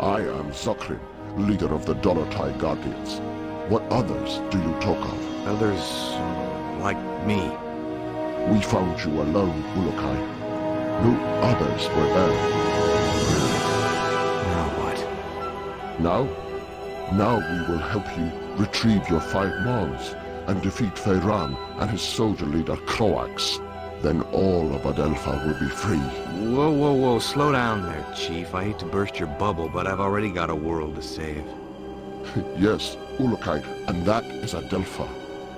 I am Zokrin, leader of the Dolotai Guardians. What others do you talk of? Others, like me. We found you alone, Ulukai. No others were there. Now what? Now we will help you retrieve your 5 mons and defeat Feyran and his soldier leader Croax. Then all of Adельфу will be free. Whoa, slow down there, Chief. I hate to burst your bubble, but I've already got a world to save. Yes, Ulukai, and that is Adельфу.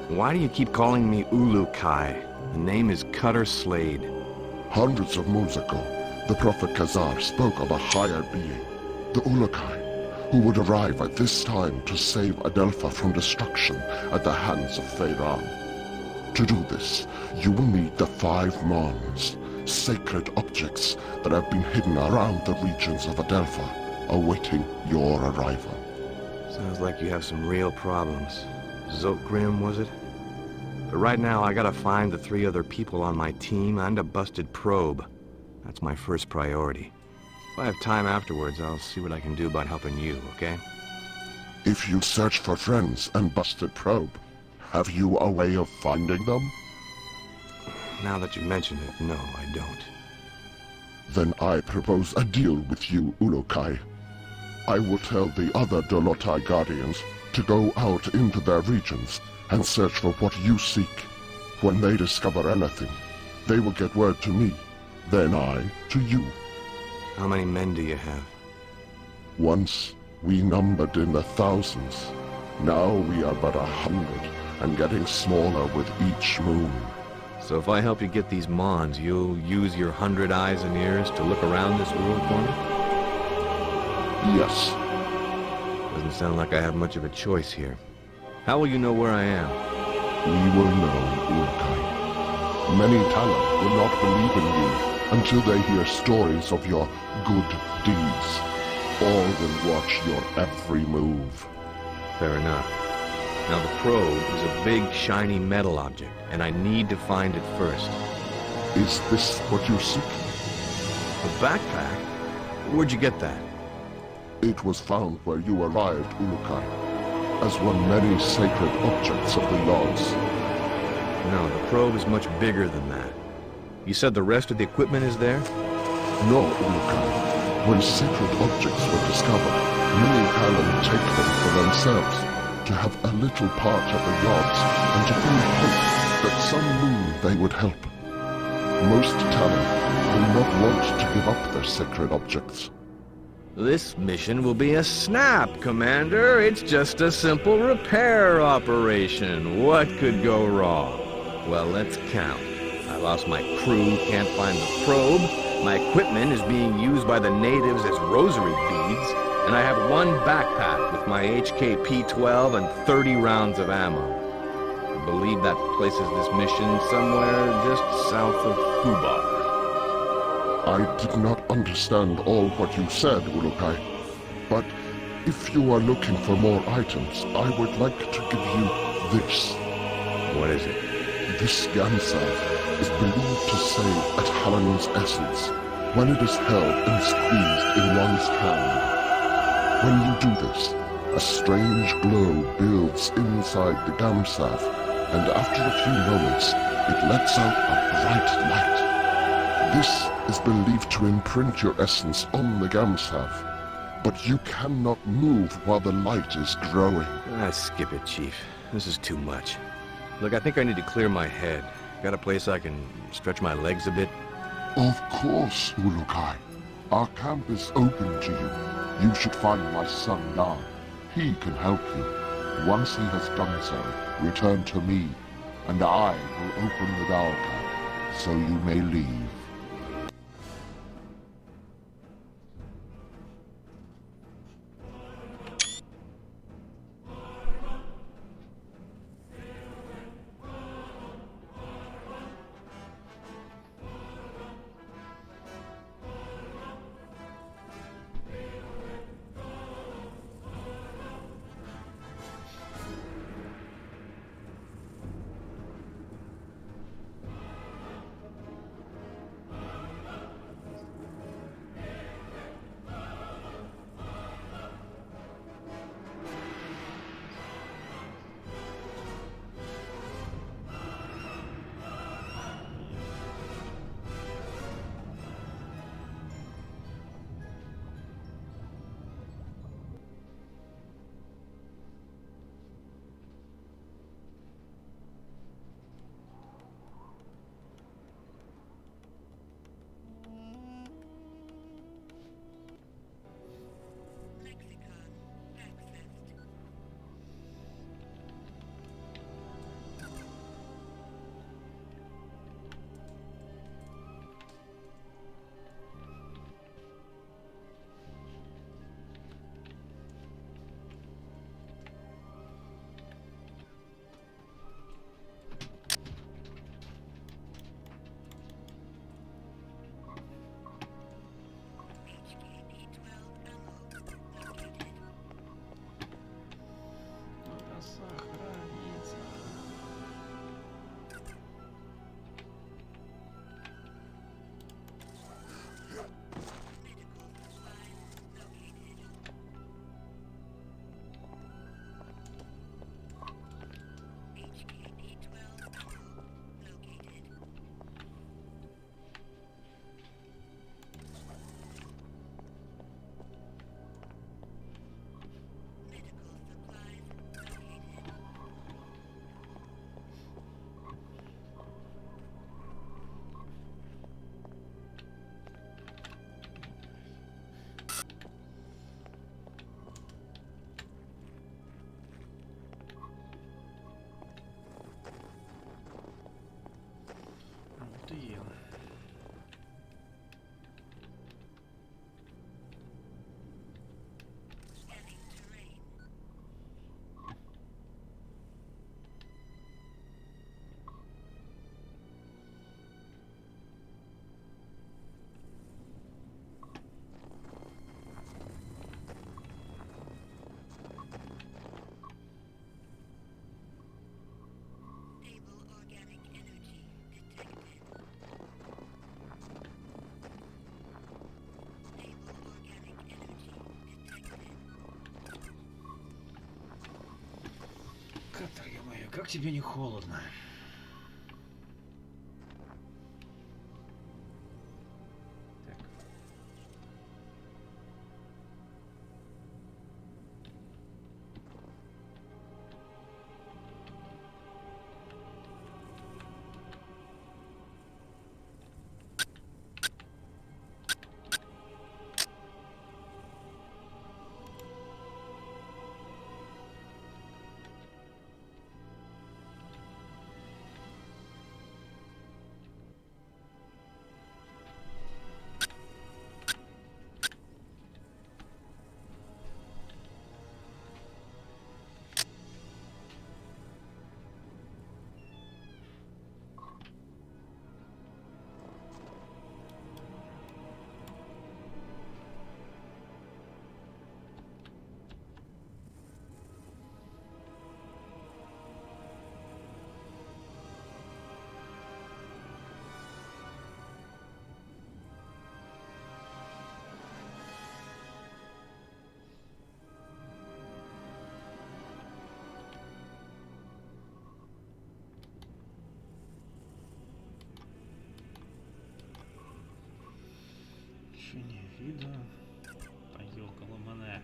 Why do you keep calling me Ulukai? The name is Cutter Slade. Hundreds of moons ago, the Prophet Khazar spoke of a higher being, the Ulukai, who would arrive at this time to save Adельфу from destruction at the hands of Feyran. To do this, you will need the 5 mons, sacred objects that have been hidden around the regions of Adельфу, awaiting your arrival. Sounds like you have some real problems. Zokrim, was it? But right now, I gotta find the 3 other people on my team and a busted probe. That's my first priority. If I have time afterwards, I'll see what I can do about helping you, okay? If you search for friends and busted probe, have you a way of finding them? Now that you mention it, no, I don't. Then I propose a deal with you, Ulukai. I will tell the other Dolotai Guardians to go out into their regions and search for what you seek. When they discover anything, they will get word to me, then I to you. How many men do you have? Once we numbered in the thousands. Now we are but 100 and getting smaller with each moon. So if I help you get these mons, you'll use your 100 eyes and ears to look around this world for me? Yes. Doesn't sound like I have much of a choice here. How will you know where I am? We will know, Urkai. Many talent will not believe in you until they hear stories of your good deeds. All will watch your every move. Fair enough. Now the probe is a big, shiny metal object, and I need to find it first. Is this what you seek? A backpack? Where'd you get that? It was found where you arrived, Ulukai, as one many sacred objects of the gods. No, the probe is much bigger than that. You said the rest of the equipment is there? No, Ulukai. When sacred objects were discovered, many Talon take them for themselves, to have a little part of the gods, and to feel hope that someday they would help. Most Talon will not want to give up their sacred objects. This mission will be a snap, Commander. It's just a simple repair operation. What could go wrong? Well, let's count. I lost my crew, can't find the probe. My equipment is being used by the natives as rosary beads. And I have one backpack with my HK-P-12 and 30 rounds of ammo. I believe that places this mission somewhere just south of Fubar. I did not understand all what you said, Ulukai, but if you are looking for more items, I would like to give you this. What is it? This Gamsav is believed to save a Talon's essence when it is held and squeezed in one's hand. When you do this, a strange glow builds inside the Gamsav, and after a few moments, it lets out a bright light. This is believed to imprint your essence on the Gamsav, but you cannot move while the light is growing. Skip it, Chief. This is too much. Look, I think I need to clear my head. Got a place I can stretch my legs a bit? Of course, Ulukai. Our camp is open to you. You should find my son Nar. He can help you. Once he has done so, return to me, and I will open the door camp, so you may leave. Кота, ё-моё, как тебе не холодно? Так. Решение вида. Поёкало мене.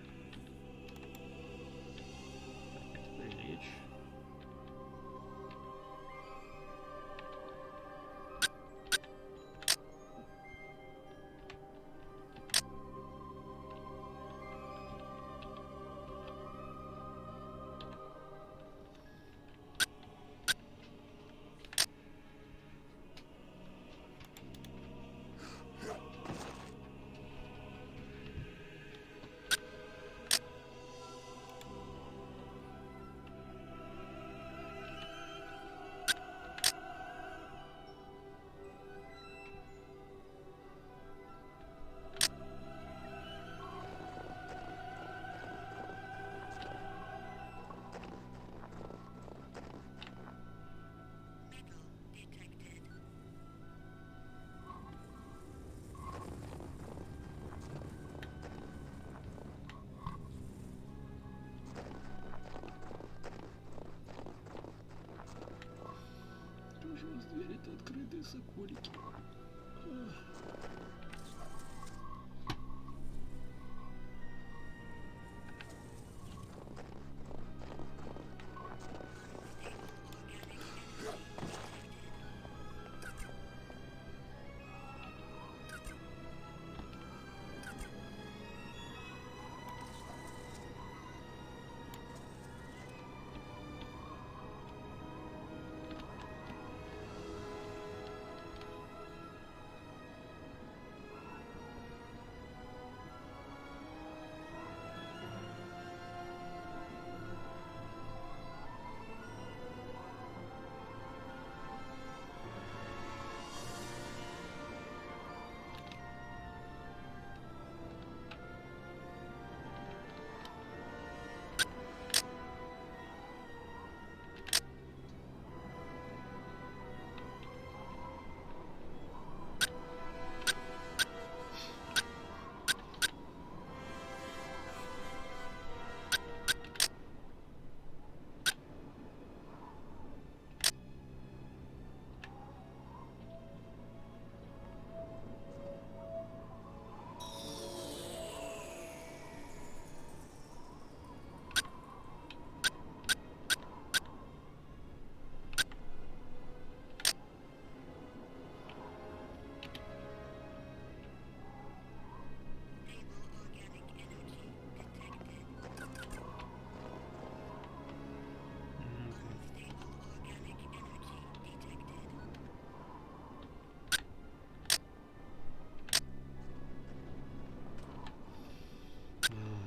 Так, это прилечь. Тоже у вас двери-то открытые, соколики.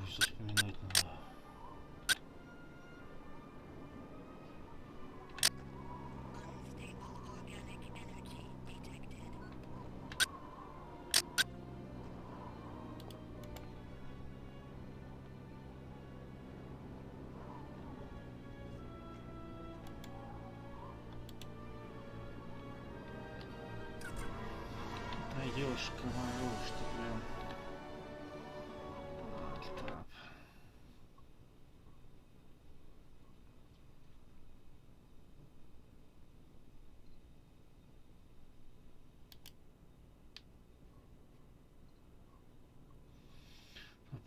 Что вспоминать надо. Да, ёшка моя, что прям... Так.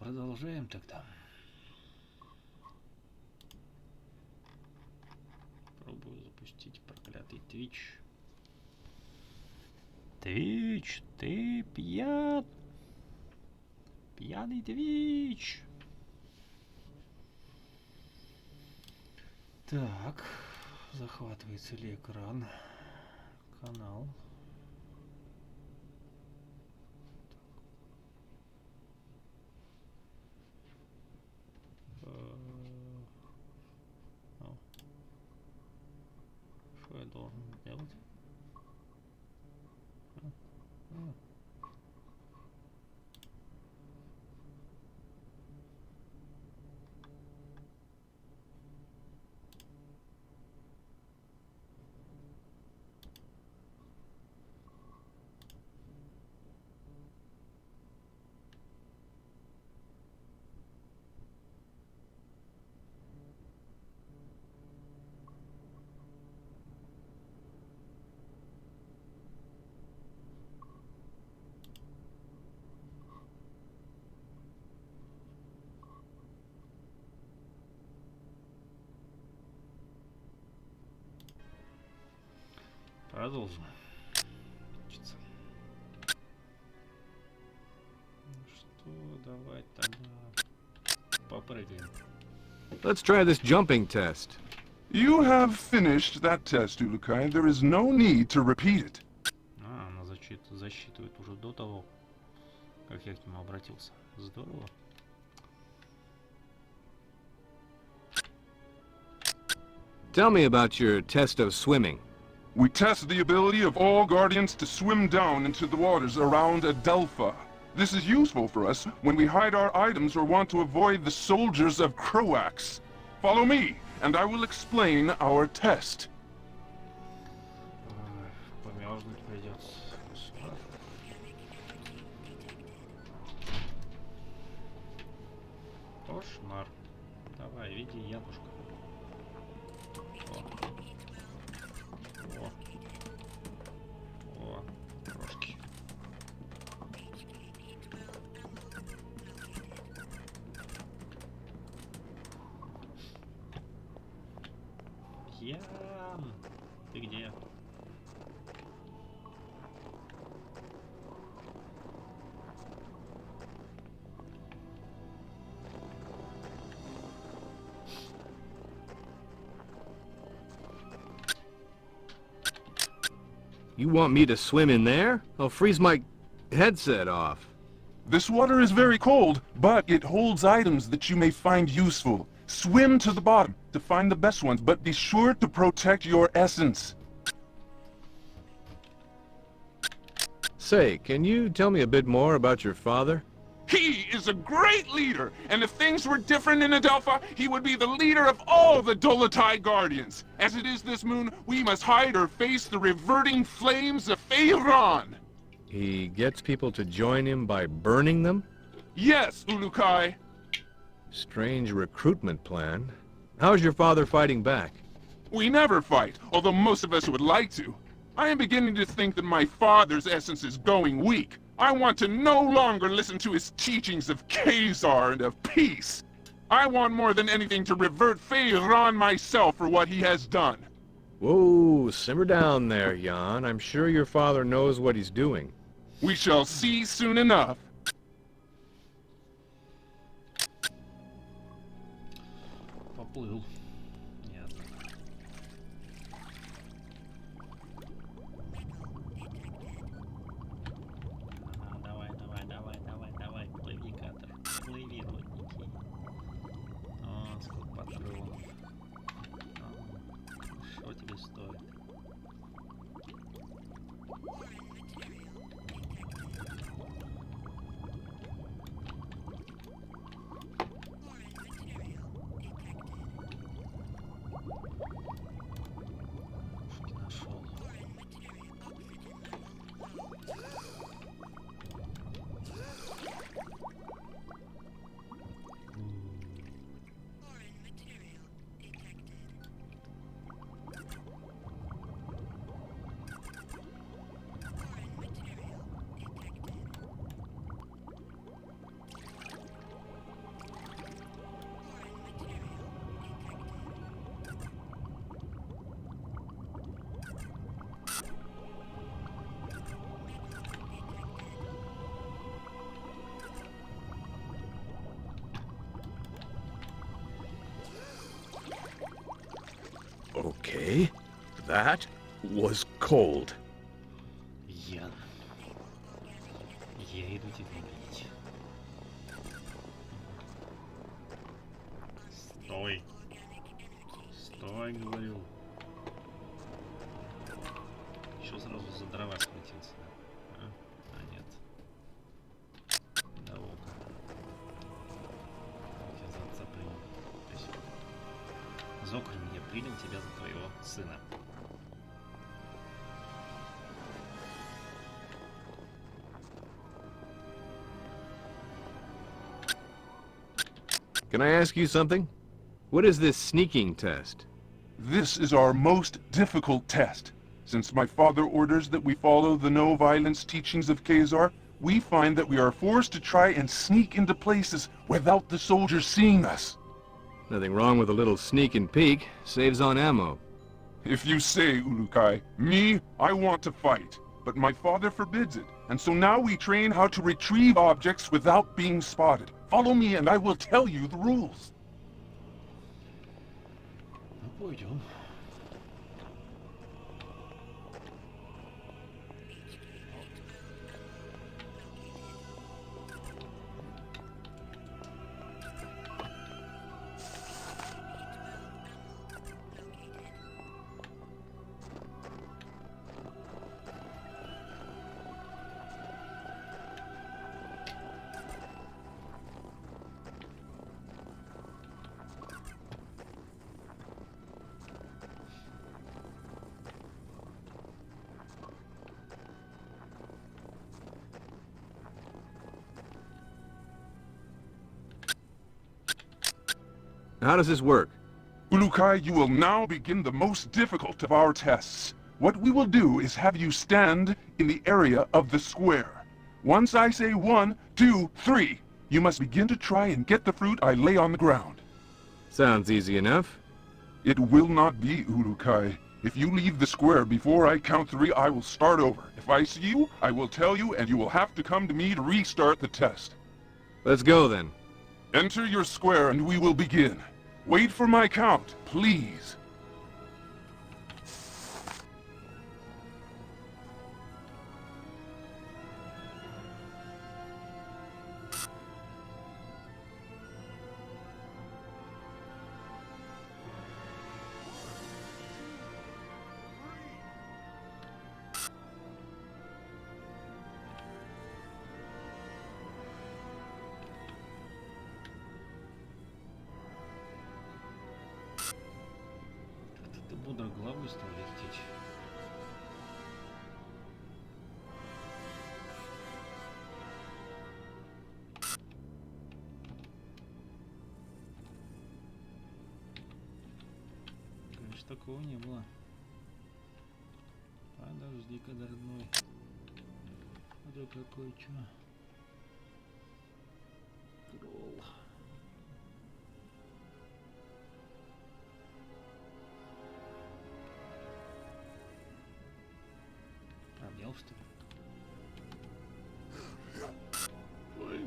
продолжаем тогда. Пробую запустить проклятый Twitch. Twitch, ты пьян? Пьяный Twitch. Так, захватывается ли экран? Канал. Что я должен делать? Продолжим. Что, давай тогда попрыгаем. Let's try this jumping test. You have finished that test, Ulukai. There is no need to repeat it. Она засчитывает уже до того, как я к нему обратился. Здорово. Tell me about your test of swimming. We test the ability of all guardians to swim down into the waters around Adельфу. This is useful for us when we hide our items or want to avoid the soldiers of Croax. Follow me, and I will explain our test. Помёрзнуть придется. Кошмар. Давай, види ядушка. О, крошки. Ям! Ты где? You want me to swim in there? I'll freeze my headset off. This water is very cold, but it holds items that you may find useful. Swim to the bottom to find the best ones, but be sure to protect your essence. Say, can you tell me a bit more about your father? He is a great leader, and if things were different in Adельфу, he would be the leader of all the Dolotai Guardians. As it is this moon, we must hide or face the reverting flames of Feiran. He gets people to join him by burning them? Yes, Ulukai. Strange recruitment plan. How's your father fighting back? We never fight, although most of us would like to. I am beginning to think that my father's essence is going weak. I want to no longer listen to his teachings of Khazar and of peace. I want more than anything to revert Feiran myself for what he has done. Whoa, simmer down there, Jan. I'm sure your father knows what he's doing. We shall see soon enough. Поплыл. Ясно. Ага, давай, плыви, катер. Плыви, плотники. О, сколько патронов. Что тебе стоит? Okay, that was cold. Я иду тебя бить. Стой. Стой, говорю. Еще сразу за дрова схватился. А нет. Да ока. Я за отца принял. Спасибо. Зокрем я принял тебя за твоего сына. Can I ask you something? What is this sneaking test? This is our most difficult test. Since my father orders that we follow the no-violence teachings of Khazar, we find that we are forced to try and sneak into places without the soldiers seeing us. Nothing wrong with a little sneak and peek. Saves on ammo. If you say, Ulukai, me, I want to fight. But my father forbids it, and so now we train how to retrieve objects without being spotted. Follow me and I will tell you the rules. Ну, пойдем. How does this work? Ulukai, you will now begin the most difficult of our tests. What we will do is have you stand in the area of the square. Once I say 1, 2, 3, you must begin to try and get the fruit I lay on the ground. Sounds easy enough. It will not be, Ulukai. If you leave the square before I count 3, I will start over. If I see you, I will tell you, and you will have to come to me to restart the test. Let's go then. Enter your square and we will begin. Wait for my count, please. Ты бодро головой стал вертеть. Конечно, такого не было. Подожди-ка, родной. Это какой чё? Тролл. Обнял, что ли? Ой.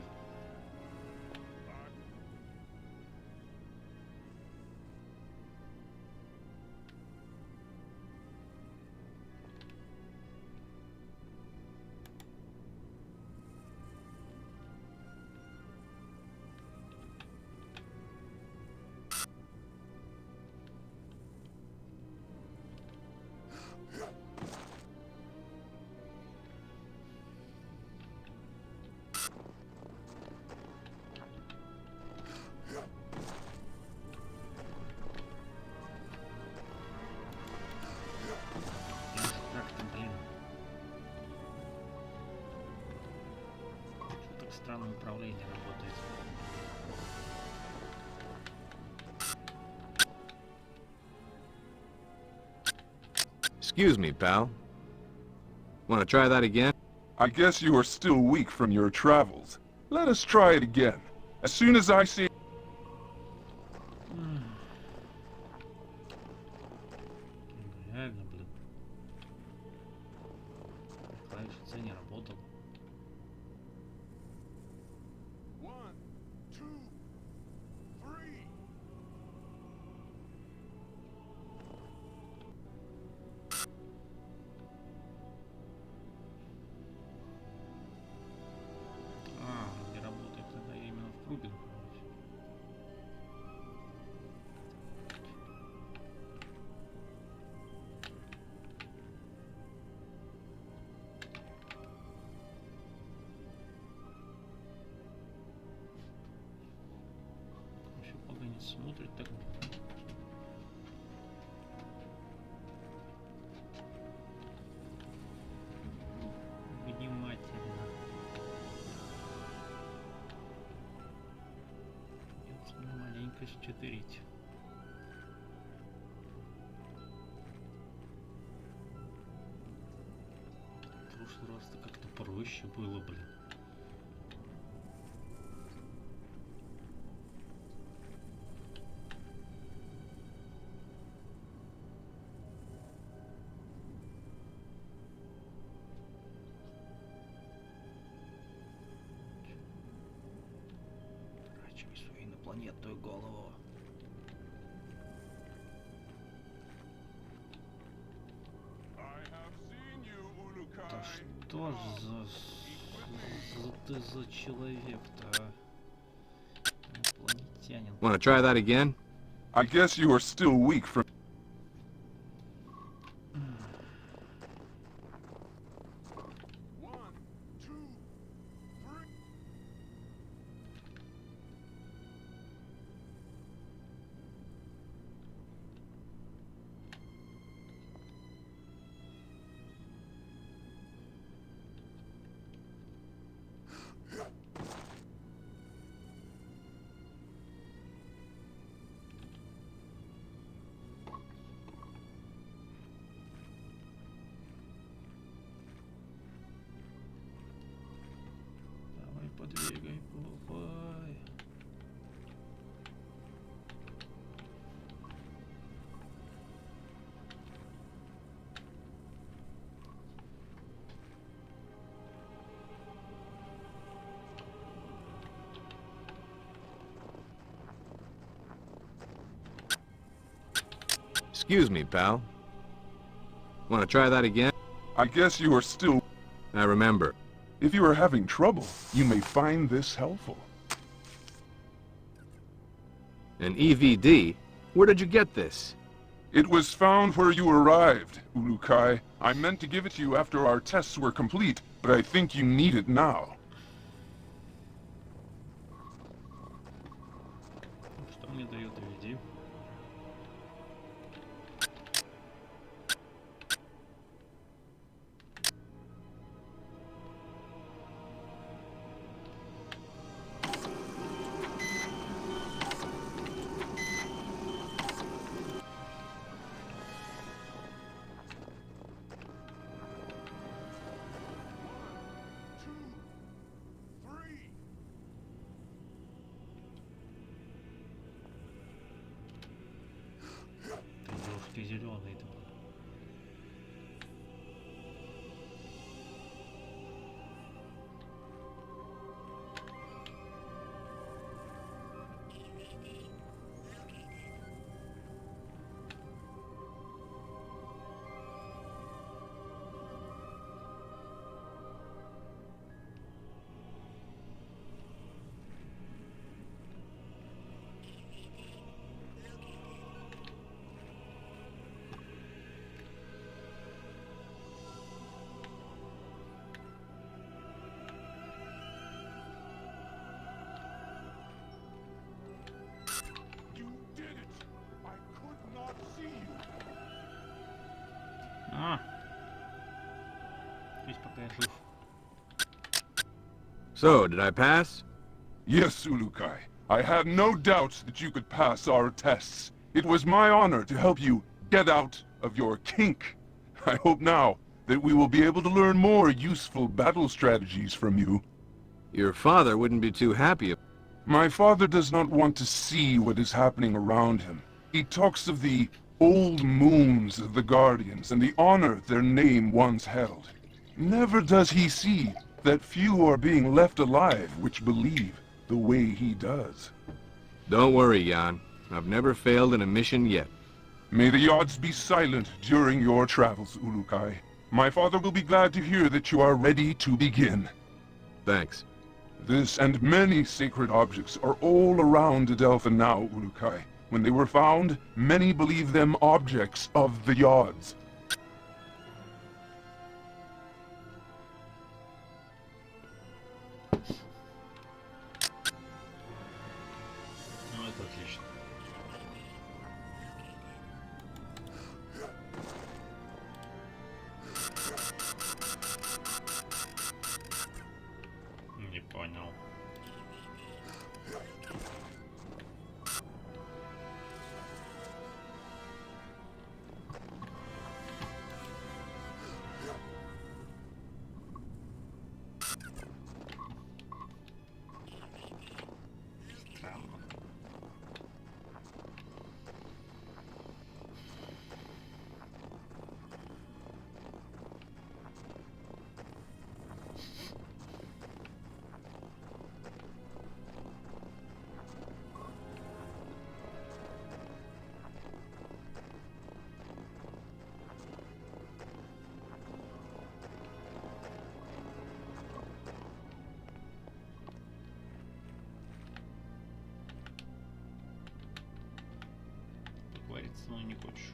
Так-то, блин. Что так странное управление работает. Excuse me, pal. Want to try that again? I guess you are still weak from your travels. Let us try it again. As soon as I see... Реально, блин. Клавиша C не работал. 1, 2, 3. Никто не смотрит так. Внимательно. Придется мне маленько счетырить. В прошлый раз-то как-то проще было, блин. Врачивай свою инопланетную голову. Да что ж ты за человек-то, а? Инопланетянин. Want to try that again? I guess you are still weak from... Давай подвигай, давай. Excuse me, pal. Want to try that again? I guess you are still... I remember. If you are having trouble, you may find this helpful. An EVD? Where did you get this? It was found where you arrived, Ulukai. I meant to give it to you after our tests were complete, but I think you need it now. Что мне дает DVD? Ты зеленый. Здесь пока я жив. So, did I pass? Yes, Ulukai. I had no doubts that you could pass our tests. It was my honor to help you get out of your kink. I hope now that we will be able to learn more useful battle strategies from you. Your father wouldn't be too happy. My father does not want to see what is happening around him. He talks of the old moons of the Guardians and the honor their name once held. Never does he see that few are being left alive which believe the way he does. Don't worry, Jan. I've never failed in a mission yet. May the odds be silent during your travels, Ulukai. My father will be glad to hear that you are ready to begin. Thanks. This and many sacred objects are all around Adельфу now, Ulukai. When they were found, many believe them objects of the Yods. Ну, это отлично. мной не хочешь.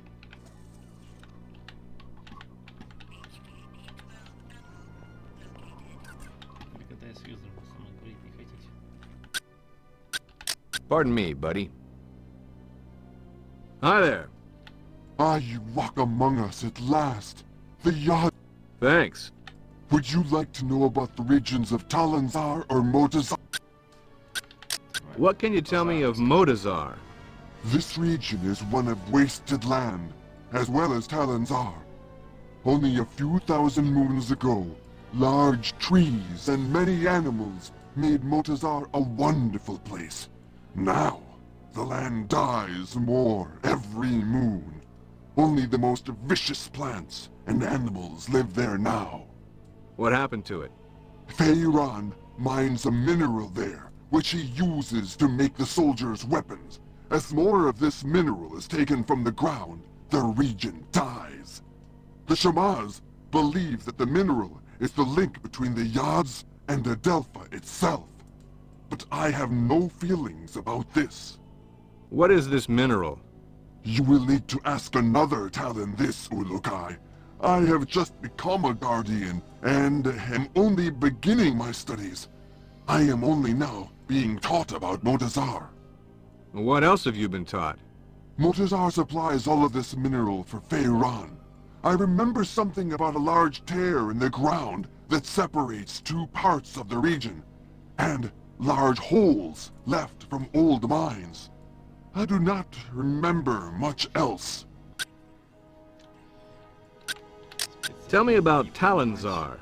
Или когда я связан, вы со мной говорить не хотите. Pardon me, buddy. Hi there. Ah, you walk among us at last. The yacht. Thanks. Would you like to know about the regions of Talanzar or Motazar? What can you tell me of Motazar? This region is one of wasted land, as well as Talanzar. Only a few thousand moons ago, large trees and many animals made Motazar a wonderful place. Now, the land dies more every moon. Only the most vicious plants and animals live there now. What happened to it? Feiran mines a mineral there, which he uses to make the soldiers' weapons. As more of this mineral is taken from the ground, the region dies. The Shamaz believe that the mineral is the link between the Yads and Adelpha itself. But I have no feelings about this. What is this mineral? You will need to ask another Talon this, Ulukai. I have just become a guardian, and am only beginning my studies. I am only now being taught about Motazar. What else have you been taught? Motazar supplies all of this mineral for Feiran. I remember something about a large tear in the ground that separates two parts of the region, and large holes left from old mines. I do not remember much else. Tell me about Talanzar.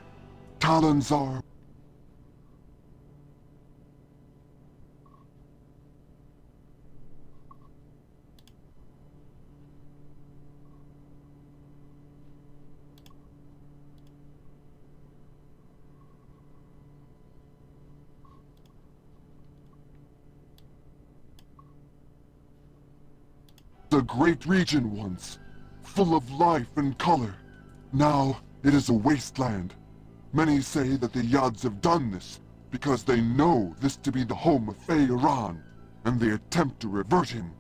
Talanzar. A great region once, full of life and color. Now it is a wasteland. Many say that the Yads have done this because they know this to be the home of Feiran, and they attempt to revert him.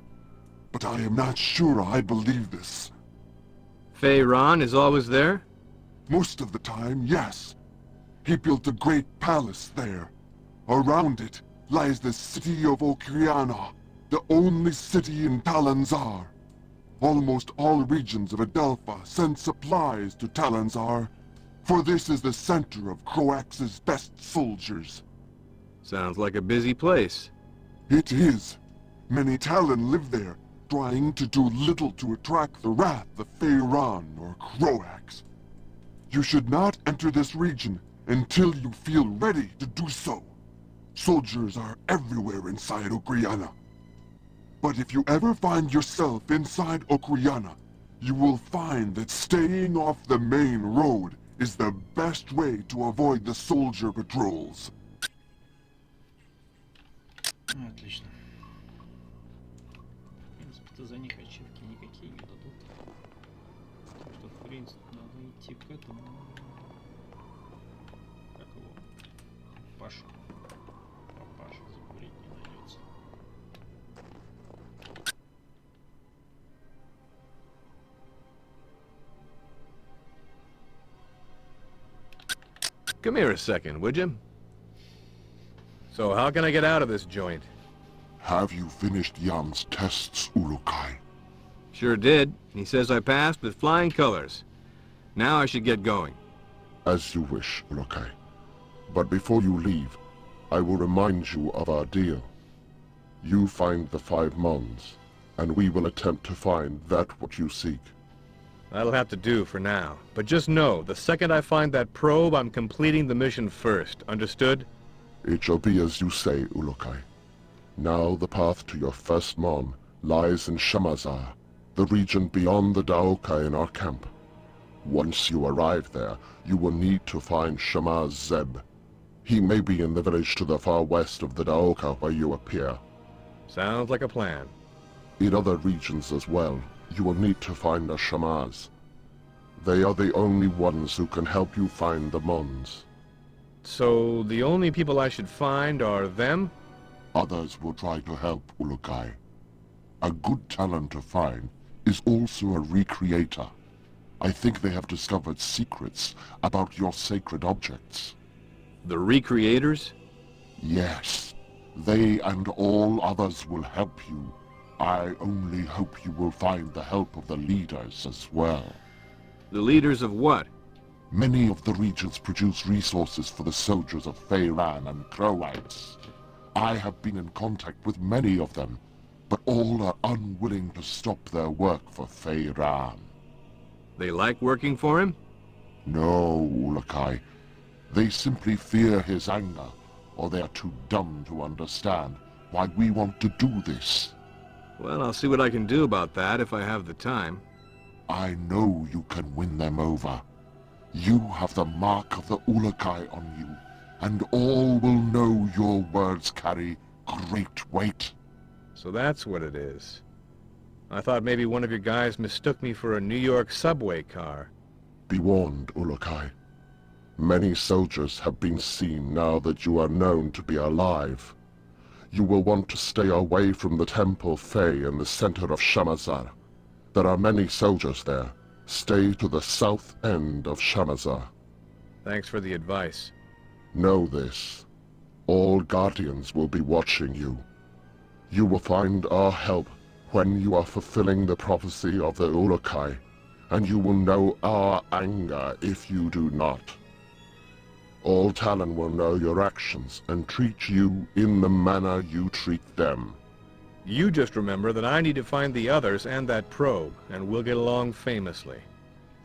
But I am not sure I believe this. Feiran is always there? Most of the time, yes. He built a great palace there. Around it lies the city of Okriana, the only city in Talanzar. Almost all regions of Adelpha send supplies to Talanzar, for this is the center of Croax's best soldiers. Sounds like a busy place. It is. Many Talon live there, trying to do little to attract the wrath of Feiran or Croax. You should not enter this region until you feel ready to do so. Soldiers are everywhere inside Okriana. But if you ever find yourself inside Okriana, you will find that staying off the main road is the best way to avoid the soldier patrols. Отлично. В принципе-то за них ачивки никакие не дадут. Так что, в принципе, надо идти к этому. Как его? Паша. Папаша закурить не найдется. Come here a second, would you? So how can I get out of this joint? Have you finished Jan's tests, Ulukai? Sure did. He says I passed with flying colors. Now I should get going. As you wish, Ulukai. But before you leave, I will remind you of our deal. You find the 5 Mons, and we will attempt to find that what you seek. That'll have to do for now. But just know, the second I find that probe, I'm completing the mission first. Understood? It shall be as you say, Ulukai. Now the path to your first Mon lies in Shamazar, the region beyond the Daoka in our camp. Once you arrive there, you will need to find Shamaz Zeb. He may be in the village to the far west of the Daoka where you appear. Sounds like a plan. In other regions as well, you will need to find the Shamaz. They are the only ones who can help you find the Mons. So the only people I should find are them? Others will try to help, Ulukai. A good talent to find is also a recreator. I think they have discovered secrets about your sacred objects. The recreators? Yes, they and all others will help you. I only hope you will find the help of the leaders as well. The leaders of what? Many of the regions produce resources for the soldiers of Feyran and Croatites. I have been in contact with many of them, but all are unwilling to stop their work for Feyran. They like working for him? No, Ulakai. They simply fear his anger, or they are too dumb to understand why we want to do this. Well, I'll see what I can do about that if I have the time. I know you can win them over. You have the mark of the Ulakai on you, and all will know your words carry great weight. So that's what it is. I thought maybe one of your guys mistook me for a New York subway car. Be warned, Ulakai. Many soldiers have been seen now that you are known to be alive. You will want to stay away from the Temple Fey in the center of Shamazar. There are many soldiers there. Stay to the south end of Shamazar. Thanks for the advice. Know this. All Guardians will be watching you. You will find our help when you are fulfilling the prophecy of the Ulakai, and you will know our anger if you do not. All Talon will know your actions and treat you in the manner you treat them. You just remember that I need to find the others and that probe, and we'll get along famously.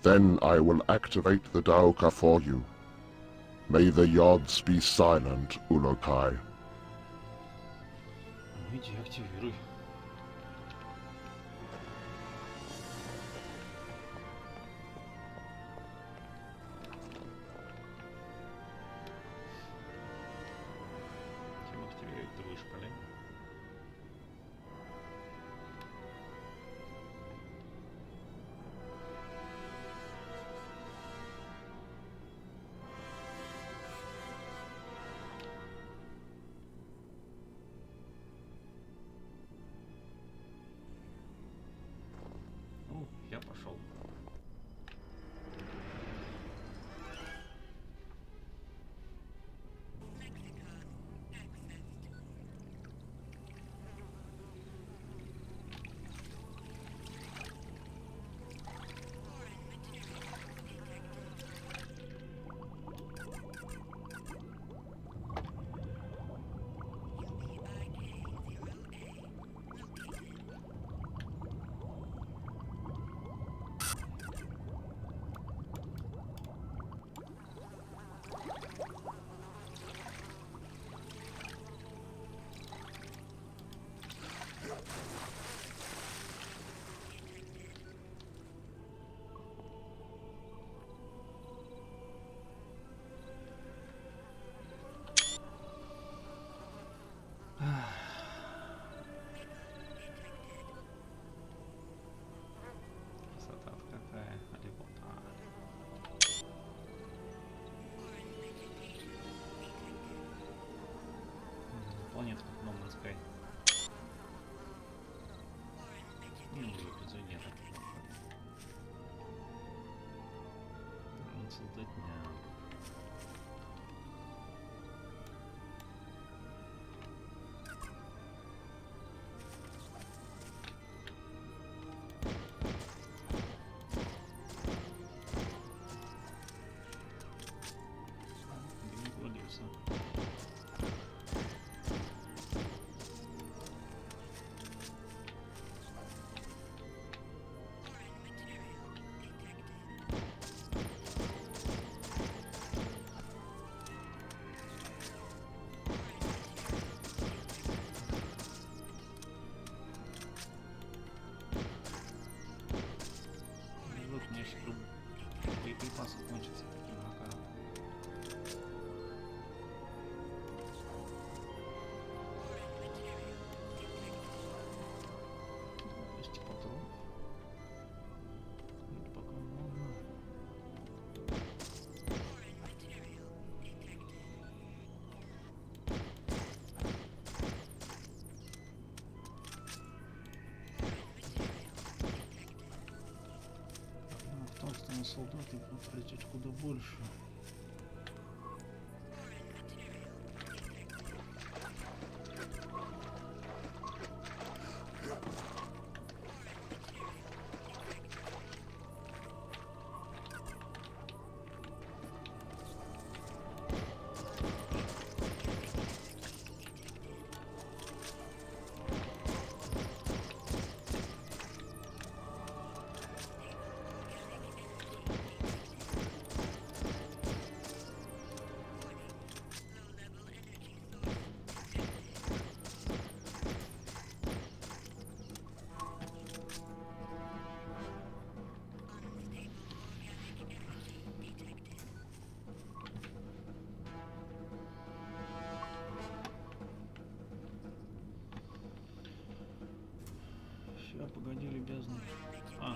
Then I will activate the Daoka for you. May the Yods be silent, Ulakai. Ну иди, активируй. Чем активировать, ты будешь полей? Ну, я пошел. Красота какая, ребята. Планетка No Man's Sky. Ну, уже эпизодия так. Солдатня. Не владелся. Вот у меня еще боеприпасы кончатся таким макаром. солдат их будет тратить куда больше. Все, погоди, любезный. А.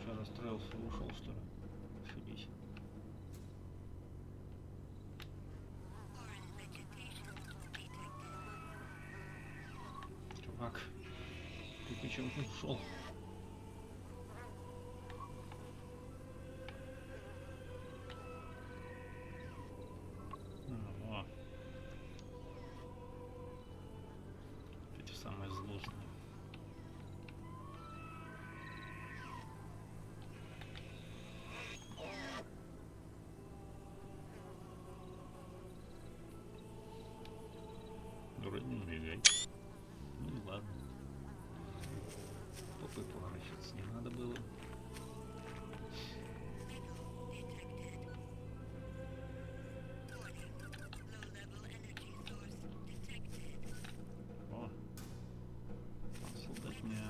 Что, расстроился и ушел, что ли? Офигеть. Чувак, ты почему ушел? О. Эти самые злостные. Вроде не убегай. Ну ладно. Попой поворачиваться не надо было. О, солдатня.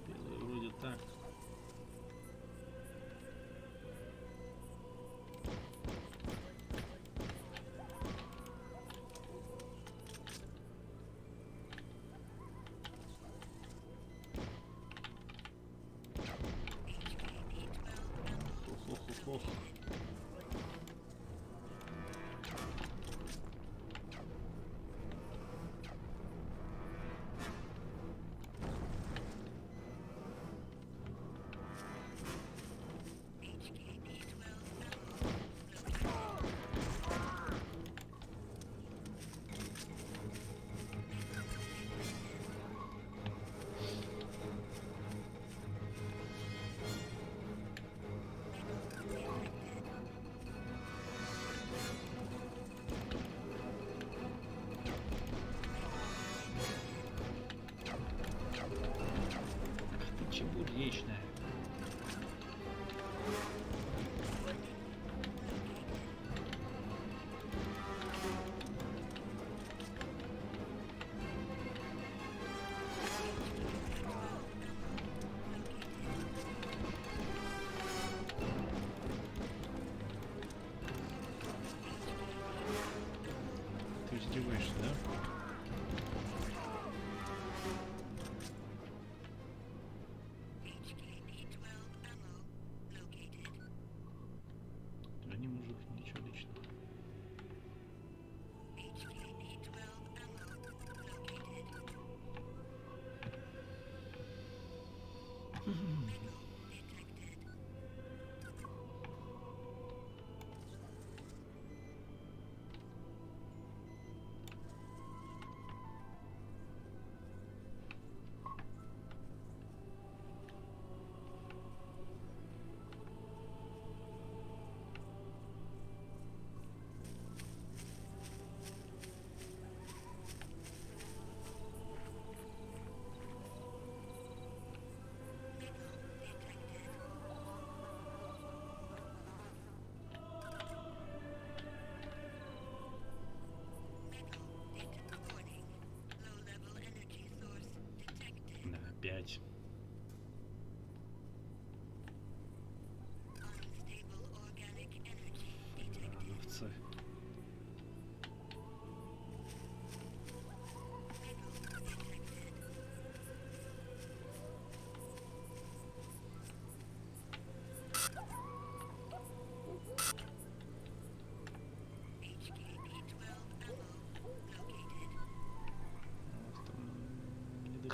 Белые вроде так. Ох. Ты чебуречная. Ты издеваешься, да? Да не мужик, ничего личного.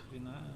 Нахрена?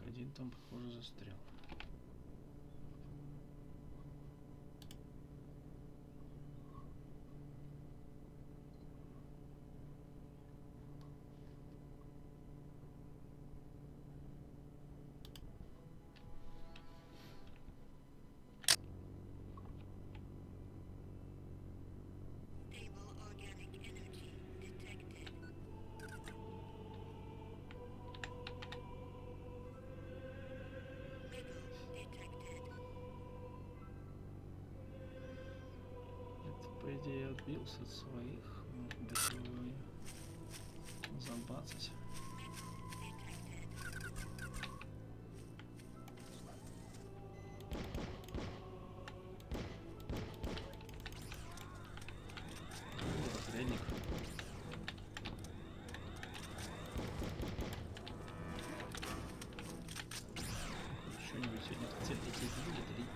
Один там, похоже, застрял. По идее, отбился от своих. Может быть, его и забацать. Посредник. Что-нибудь сегодня в центре будет или...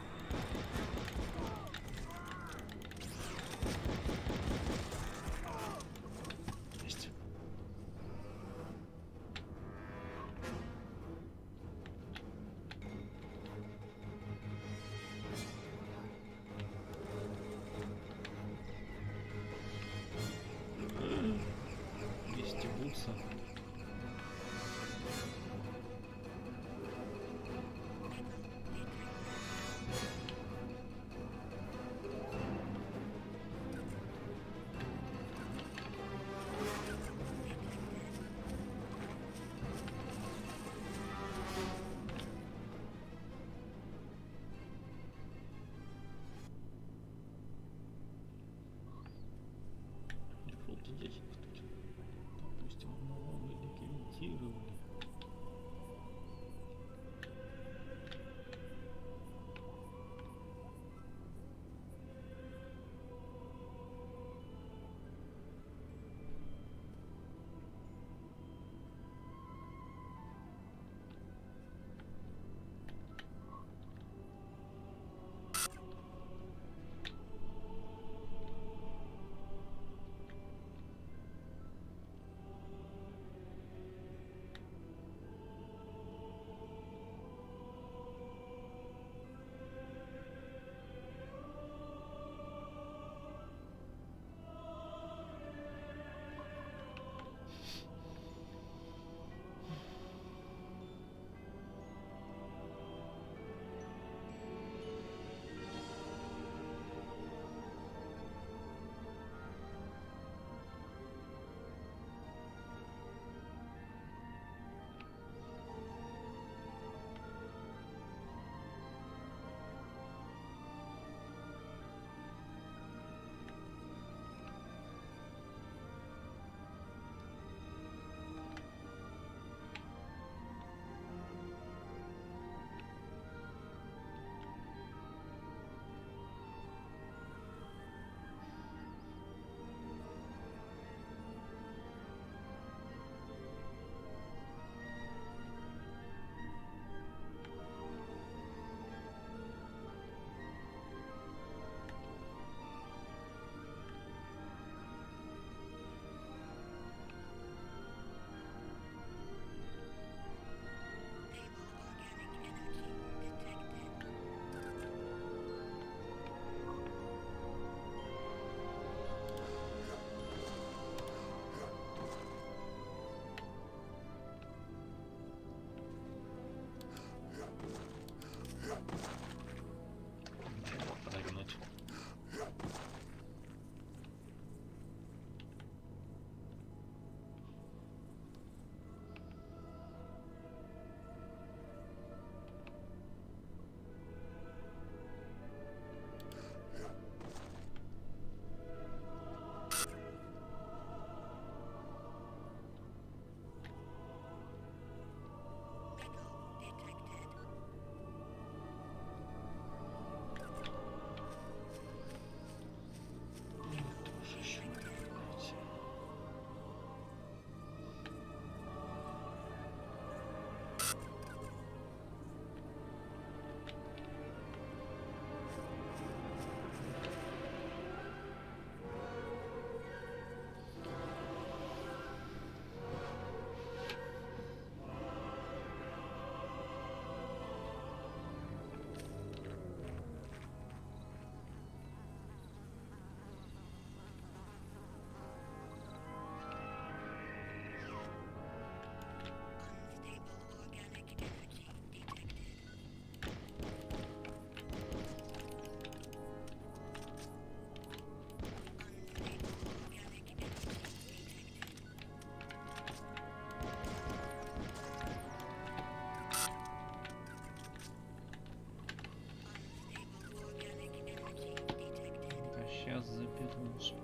Сейчас запятнусь.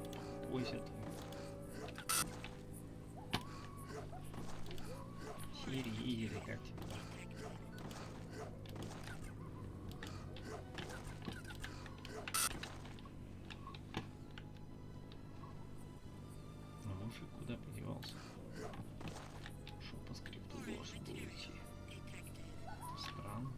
Бойся ты. Сири, или как тебя? Ну, мужик куда подевался? Шо по скрипту должен был идти? Странно.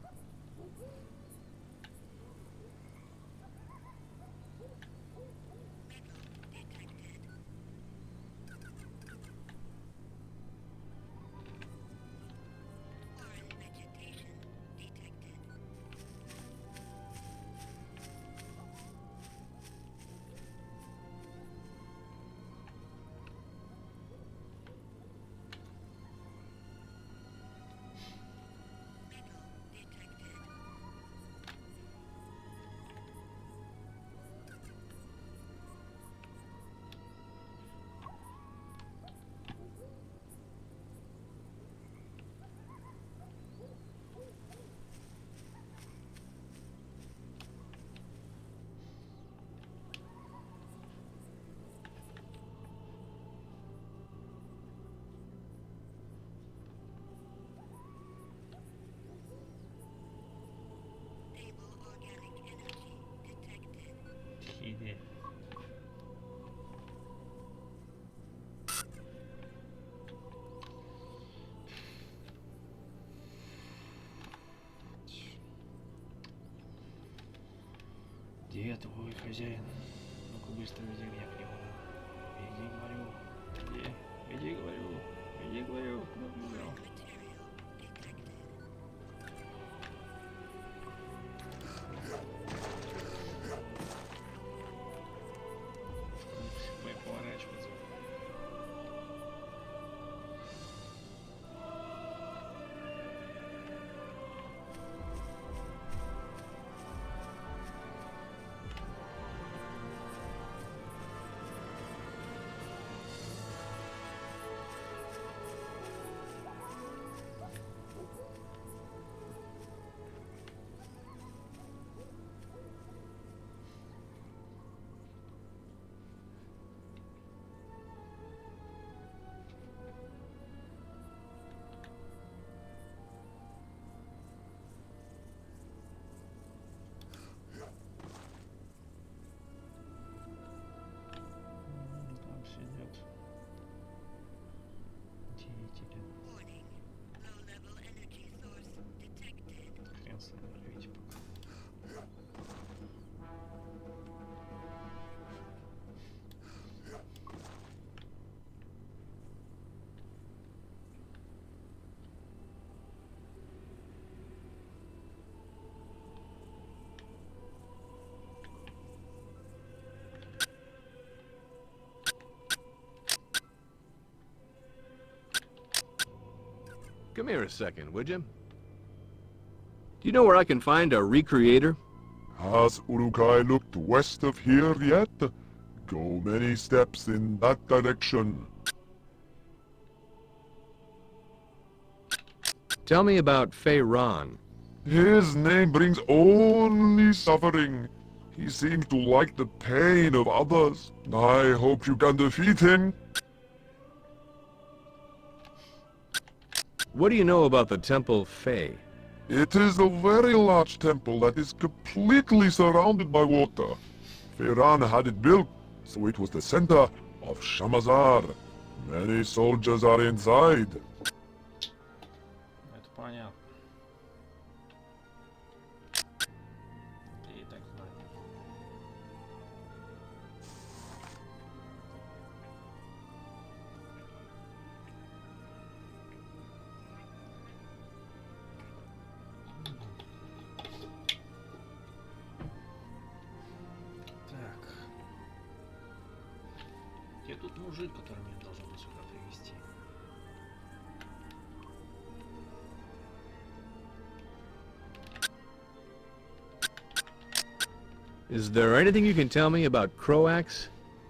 Иди. Где твой хозяин? Ну-ка быстро веди меня к нему. Веди, говорю. Веди, говорю. Веди, говорю. Куда побежал? Давай поворачиваться. Там сидят деятели. Хрен с ним, видите, пока. Come here a second, would you? Do you know where I can find a recreator? Has Urukai looked west of here yet? Go many steps in that direction. Tell me about Ron. His name brings only suffering. He seems to like the pain of others. I hope you can defeat him. What do you know about the Temple Fae? It is a very large temple that is completely surrounded by water. Ran had it built, so it was the center of Shamazar. Many soldiers are inside. Это понятно. Ты и так знаешь. Так. Где тут мужик, который меня должен был сюда привести? Is there anything you can tell me about Croax?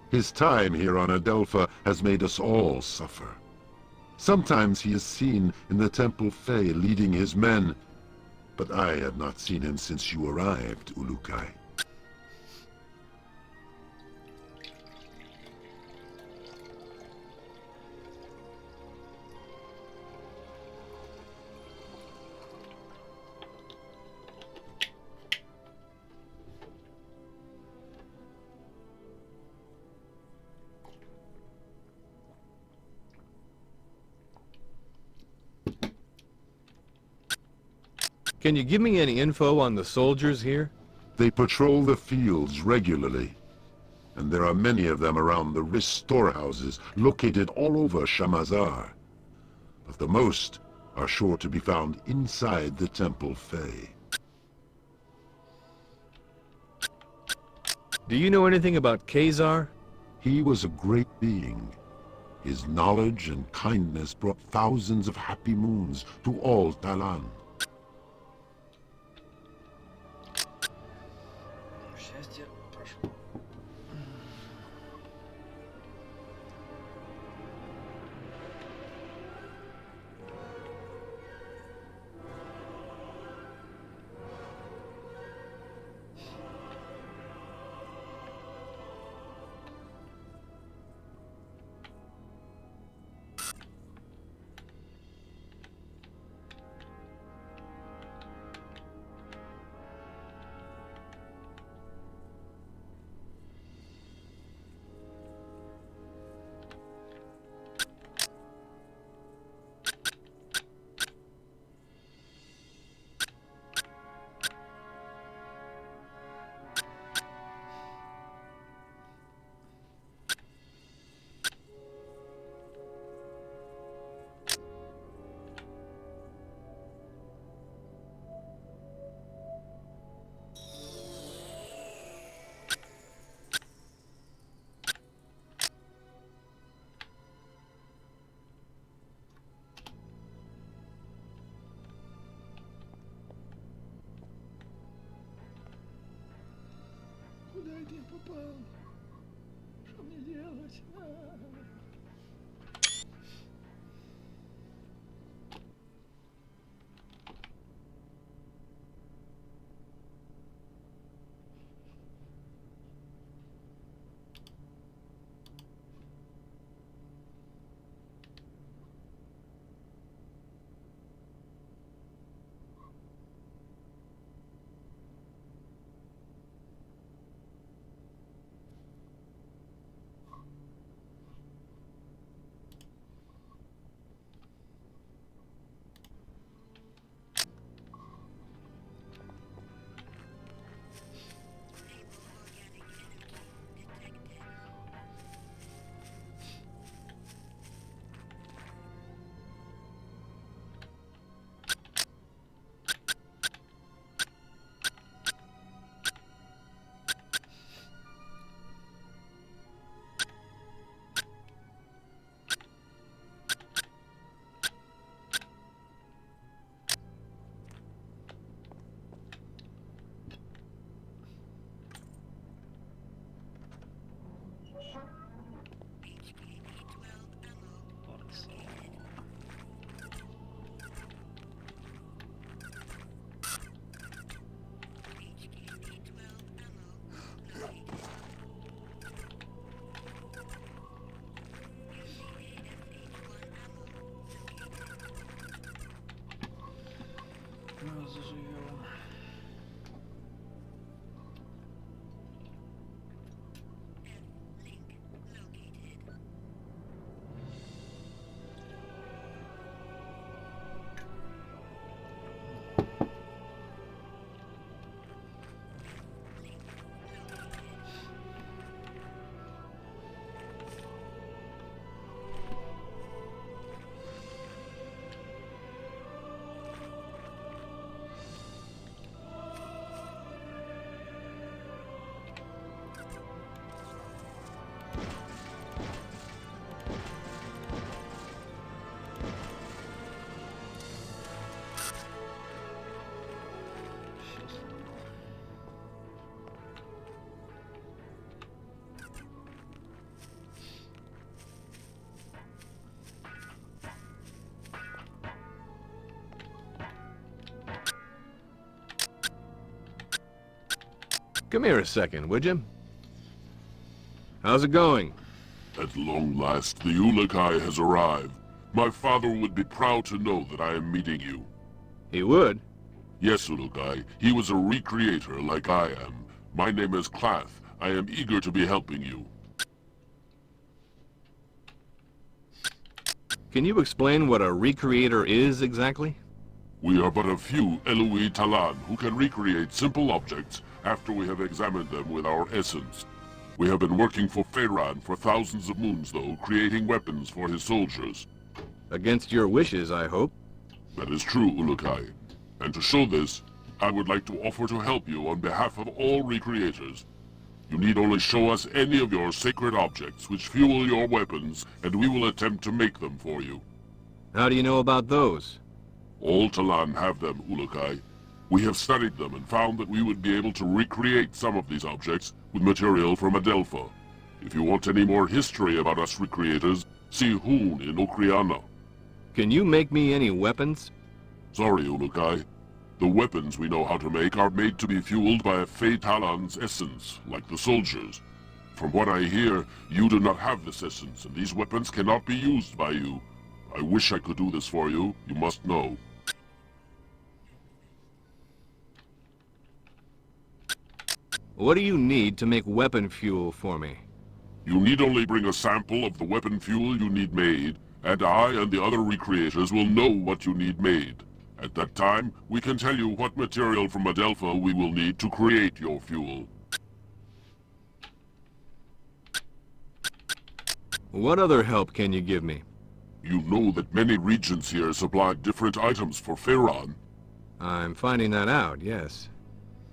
His time here on Adельfu has made us all suffer. Sometimes he is seen in the Temple Fae leading his men, but I have not seen him since you arrived, Ulukai. Can you give me any info on the soldiers here? They patrol the fields regularly, and there are many of them around the Riss storehouses located all over Shamazar. But the most are sure to be found inside the Temple Fae. Do you know anything about Khazar? He was a great being. His knowledge and kindness brought thousands of happy moons to all Talan. Счастье прошло. Куда я попал? Что мне делать? Заживем. Come here a second, would you? How's it going? At long last, the Ulakai has arrived. My father would be proud to know that I am meeting you. He would? Yes, Ulakai. He was a recreator like I am. My name is Klath. I am eager to be helping you. Can you explain what a recreator is exactly? We are but a few Eloi Talan who can recreate simple objects after we have examined them with our essence. We have been working for Feyran for thousands of moons, though, creating weapons for his soldiers. Against your wishes, I hope. That is true, Ulukai. And to show this, I would like to offer to help you on behalf of all recreators. You need only show us any of your sacred objects which fuel your weapons, and we will attempt to make them for you. How do you know about those? All Talan have them, Ulukai. We have studied them and found that we would be able to recreate some of these objects with material from Adельфу. If you want any more history about us recreators, see Hoon in Okriana. Can you make me any weapons? Sorry, Ulukai. The weapons we know how to make are made to be fueled by a Fey Talan's essence, like the soldiers. From what I hear, you do not have this essence, and these weapons cannot be used by you. I wish I could do this for you, you must know. What do you need to make weapon fuel for me? You need only bring a sample of the weapon fuel you need made, and I and the other recreators will know what you need made. At that time, we can tell you what material from Adельфу we will need to create your fuel. What other help can you give me? You know that many regions here supply different items for Feyran. I'm finding that out, yes.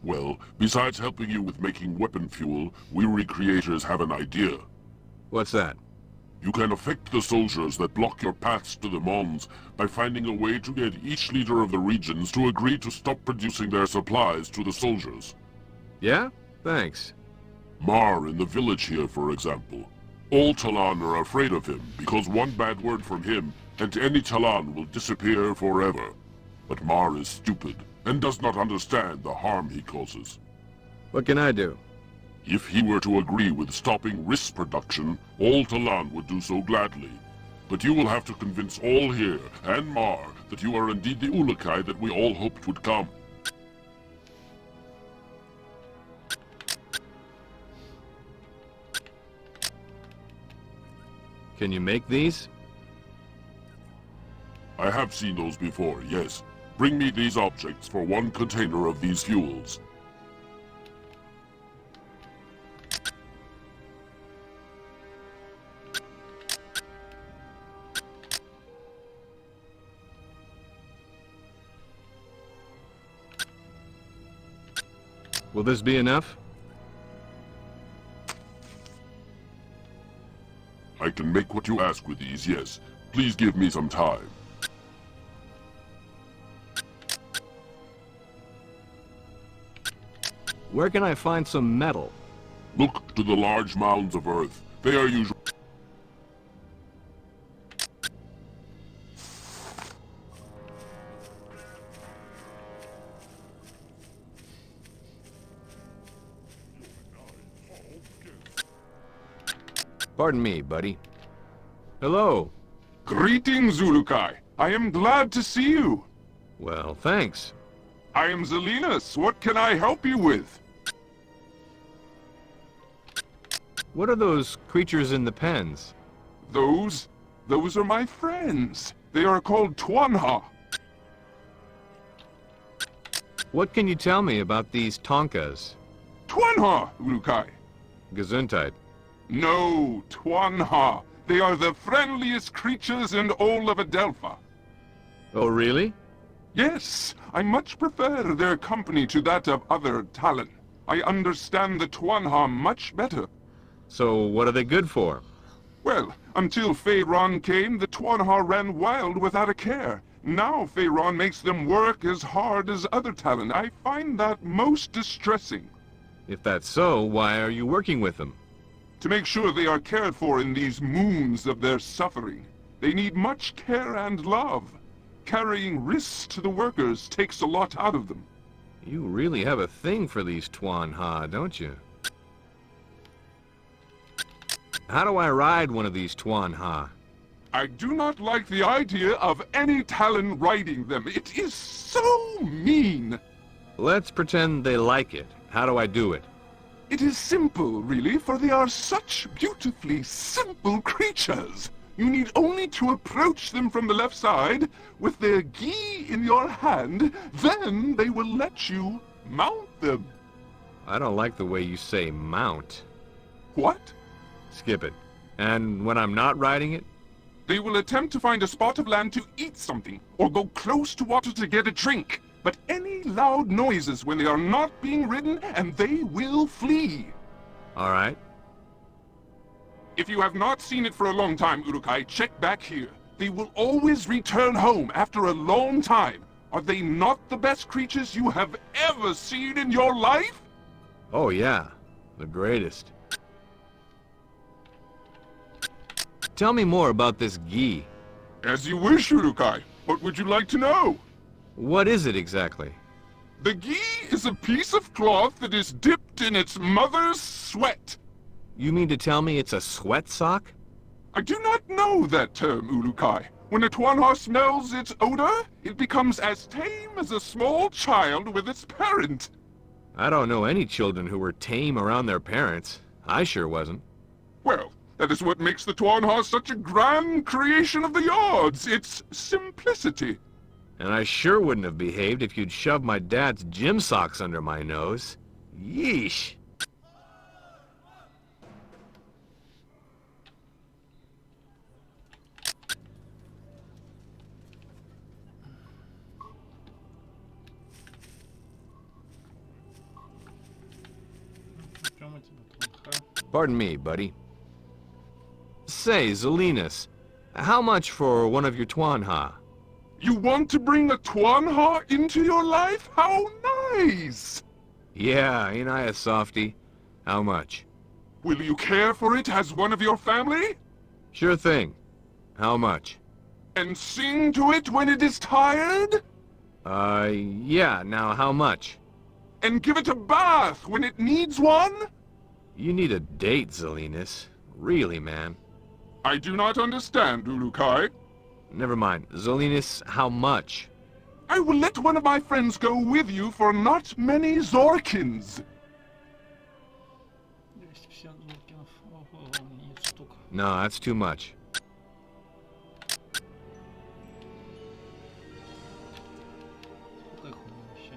Well, besides helping you with making weapon fuel, we recreators have an idea. What's that? You can affect the soldiers that block your paths to the Mons by finding a way to get each leader of the regions to agree to stop producing their supplies to the soldiers. Yeah? Thanks. Mar in the village here, for example. All Talan are afraid of him because one bad word from him and any Talan will disappear forever. But Mar is stupid and does not understand the harm he causes. What can I do? If he were to agree with stopping Riss production, all Talan would do so gladly. But you will have to convince all here, and Mar, that you are indeed the Ulukai that we all hoped would come. Can you make these? I have seen those before, yes. Bring me these objects for one container of these fuels. Will this be enough? I can make what you ask with these, yes. Please give me some time. Where can I find some metal? Look to the large mounds of earth. They are usually... Pardon me, buddy. Hello. Greetings, Ulukai. I am glad to see you. Well, thanks. I am Zelinus. What can I help you with? What are those creatures in the pens? Those are my friends. They are called Twanha. What can you tell me about these Tonkas? Twanha, Ulukai. Gesundheit. No, Twanha. They are the friendliest creatures in all of Adельфу. Oh, really? Yes, I much prefer their company to that of other Talon. I understand the Twanha much better. So, what are they good for? Well, until Feyran came, the Twanha ran wild without a care. Now Feyran makes them work as hard as other Talon. I find that most distressing. If that's so, why are you working with them? To make sure they are cared for in these moons of their suffering. They need much care and love. Carrying risks to the workers takes a lot out of them. You really have a thing for these Twanha, don't you? How do I ride one of these Twanha? I do not like the idea of any Talon riding them. It is so mean. Let's pretend they like it. How do I do it? It is simple, really, for they are such beautifully simple creatures. You need only to approach them from the left side with their gi in your hand, then they will let you mount them. I don't like the way you say mount. What? Skip it. And when I'm not riding it? They will attempt to find a spot of land to eat something, or go close to water to get a drink. But any loud noises when they are not being ridden, and they will flee. All right. If you have not seen it for a long time, Urukai, check back here. They will always return home after a long time. Are they not the best creatures you have ever seen in your life? Oh yeah, the greatest. Tell me more about this gi. As you wish, Urukai. What would you like to know? What is it exactly? The gi is a piece of cloth that is dipped in its mother's sweat. You mean to tell me it's a sweat sock? I do not know that term, Urukai. When a Tuanha smells its odor, it becomes as tame as a small child with its parent. I don't know any children who were tame around their parents. I sure wasn't. Well, that is what makes the Tuanha such a grand creation of the yards. Its simplicity. And I sure wouldn't have behaved if you'd shoved my dad's gym socks under my nose. Yeesh. Чем у тебя плохо? Pardon me, buddy. Say, Zelinus, how much for one of your Tuanha? You want to bring a Tuanha into your life? How nice! Yeah, ain't I a softy? How much? Will you care for it as one of your family? Sure thing. How much? And sing to it when it is tired? Yeah, now how much? And give it a bath when it needs one? You need a date, Zelinus. Really, man. I do not understand, Urukai. Never mind. Zelinus, how much? I will let one of my friends go with you for not many Zorkins. 250 золкинов. Ого, нет штук. No, that's too much. Сколько их у меня вообще?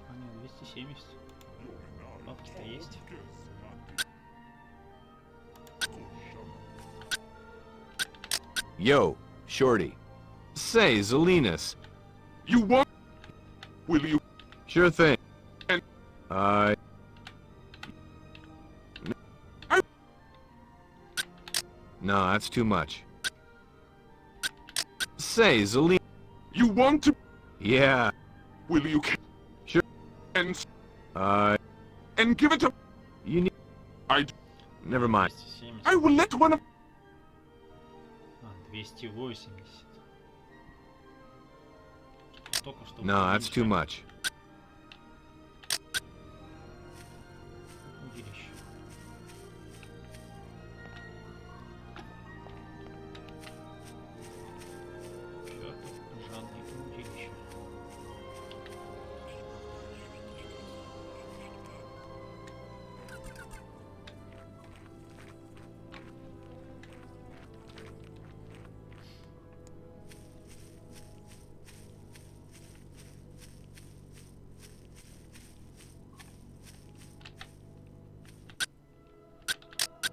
А, нет, 270. Бабки-то есть. Yo, Shorty. Say, Zelinus. You want... Will you... Sure thing. And- I- No, that's too much. Say, Zelinus. You want to... Yeah. Will you... Sure. And... And give it a... You need... I... Never mind. 270. I will let one of... А, 280. Только что... No, that's too much. Удилище. Чёртов жадный удилище.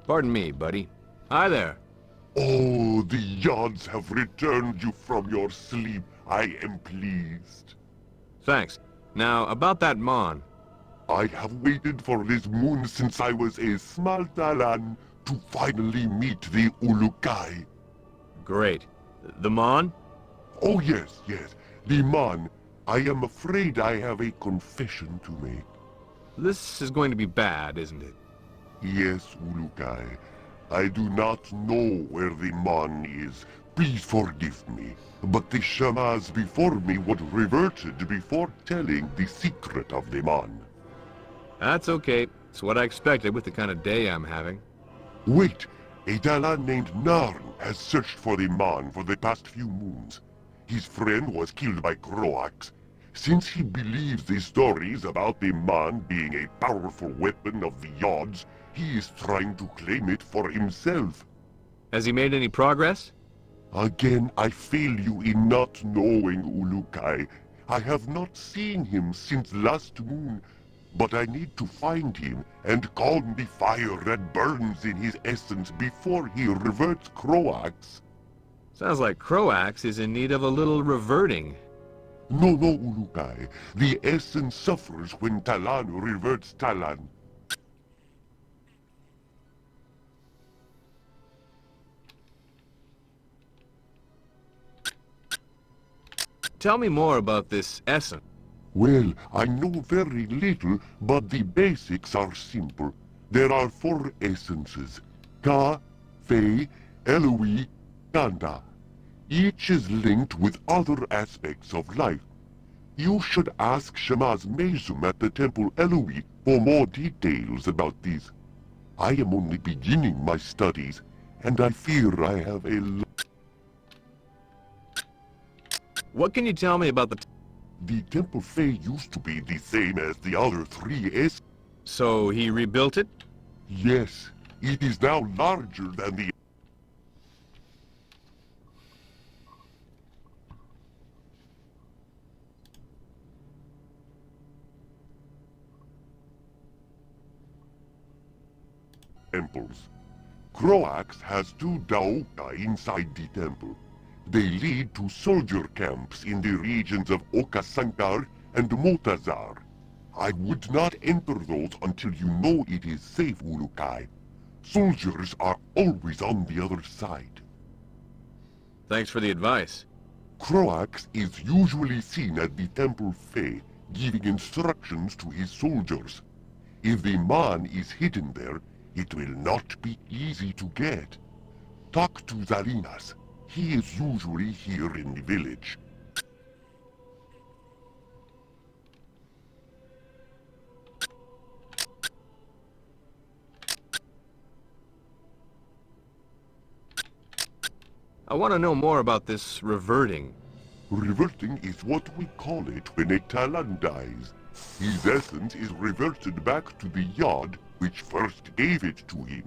Pardon me, buddy. Hi there. Oh, the yards have returned you from your sleep. I am pleased. Thanks. Now, about that Mon. I have waited for this moon since I was a small Talan to finally meet the Ulukai. Great. The Mon? Oh yes, yes, the man. I am afraid I have a confession to make. This is going to be bad, isn't it? Yes, Ulukai. I do not know where the man is. Please forgive me. But the shamas before me would reverted before telling the secret of the man. That's okay. It's what I expected with the kind of day I'm having. Wait, a Dalan named Narn has searched for the man for the past few moons. His friend was killed by Croax. Since he believes the stories about the man being a powerful weapon of the Yards, he is trying to claim it for himself. Has he made any progress? Again, I fail you in not knowing, Ulukai. I have not seen him since last moon, but I need to find him and calm the fire that burns in his essence before he reverts Croax. Sounds like Croax is in need of a little reverting. No, Ulukai. The essence suffers when Talan reverts Talan. Tell me more about this essence. Well, I know very little, but the basics are simple. There are 4 essences: Ka, Fei, Eloi, Kanda. Each is linked with other aspects of life. You should ask Shemaz Mezum at the Temple Eloi for more details about these. I am only beginning my studies, and I fear I have a lot. What can you tell me about The Temple Fei used to be the same as the other 3 essences. So he rebuilt it? Yes, it is now larger than the... temples. Croax has 2 Daoka inside the temple. They lead to soldier camps in the regions of Okasankar and Motazar. I would not enter those until you know it is safe, Ulukai. Soldiers are always on the other side. Thanks for the advice. Croax is usually seen at the Temple Fei, giving instructions to his soldiers. If the man is hidden there, it will not be easy to get. Talk to Zalinas. He is usually here in the village. I want to know more about this reverting. Reverting is what we call it when a Talan dies. His essence is reverted back to the Yod which first gave it to him.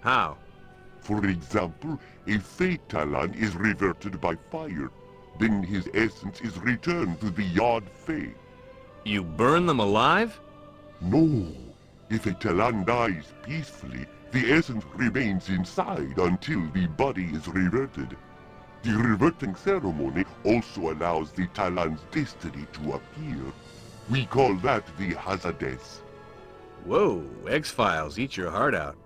How? For example, a Fey Talan is reverted by fire. Then his essence is returned to the Yod Fey. You burn them alive? No. If a Talan dies peacefully, the essence remains inside until the body is reverted. The reverting ceremony also allows the Talan's destiny to appear. We call that the Hazades. Whoa, X-Files, eat your heart out.